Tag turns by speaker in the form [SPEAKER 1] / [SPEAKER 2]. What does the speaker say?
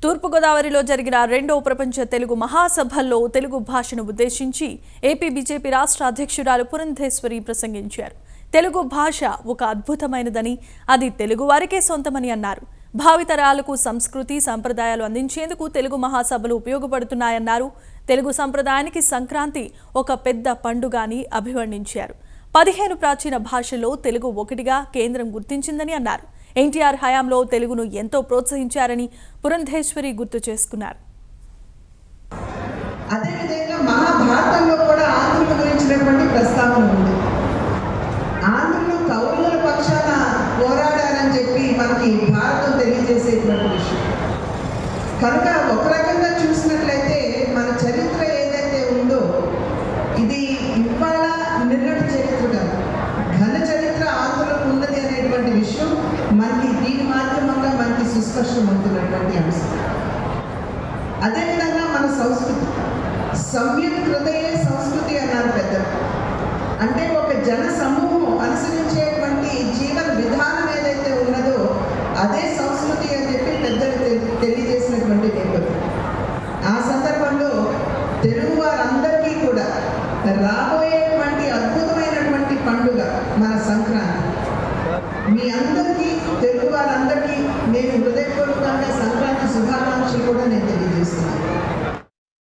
[SPEAKER 1] తూర్పుగోదావరిలో జరిగిన రెండో ప్రపంచ తెలుగు మహాసభల్లో తెలుగు భాషను ఉద్దేశించి ఏపీ బీజేపీ రాష్ట్ర అధ్యక్షురాలు పురంధేశ్వరి ప్రసంగించారు. తెలుగు భాష ఒక అద్భుతమైనదని, అది తెలుగు వారికే సొంతమని అన్నారు. భావితరాలకు సంస్కృతి సంప్రదాయాలు అందించేందుకు తెలుగు మహాసభలు ఉపయోగపడుతున్నాయన్నారు. తెలుగు సంప్రదాయానికి సంక్రాంతి ఒక పెద్ద పండుగ అని అభివర్ణించారు. 15 ప్రాచీన భాషల్లో తెలుగు ఒకటిగా కేంద్రం గుర్తించిందని అన్నారు. ఎన్టీఆర్ హయాంలో తెలుగును ఎంతో ప్రోత్సహించారని పురంధేశ్వరి గుర్తు చేసుకున్నారు.
[SPEAKER 2] అదేవిధంగా మహాభారతంలో కూడా ఆంధ్రుల గురించినటువంటి ప్రస్తావన ఉంది. ఆంధ్రులు కౌరవుల పక్షాన పోరాడారని చెప్పి మనకి భారతం తెలియజేసేటువంటి విషయం. కనుక ఒక రకంగా చూసినట్లయితే మన చరిత్ర ఏదైతే ఉందో ఇది ఇవాళ నిన్నటి చరిత్ర కాదు, ఘన చరిత్ర ఆంధ్రులకు ఉన్నది అనేటువంటి విషయం మనకి దీని మాధ్యమంగా మనకి సుస్పష్టమవుతున్నటువంటి అంశం. అదేవిధంగా మన సంస్కృతి సమ్యక్ హృదయ సంస్కృతి అన్నారు పెద్దలు. అంటే ఒక జన సమూహం అనుసరించేటువంటి జీవన విధానం ఏదైతే ఉన్నదో అదే సంస్కృతి అని చెప్పి పెద్దలు తెలియజేసినటువంటి నేపథ్యం. ఆ సందర్భంలో తెలుగు వారందరికీ కూడా రాబోయేటువంటి అద్భుతమైనటువంటి పండుగ మన సంక్రాంతి. మీ అందరికీ తెలుగు వారందరికీ నేను హృదయపూర్వకంగా సంక్రాంతి శుభాకాంక్షలు కూడా నేను తెలియజేస్తున్నాను.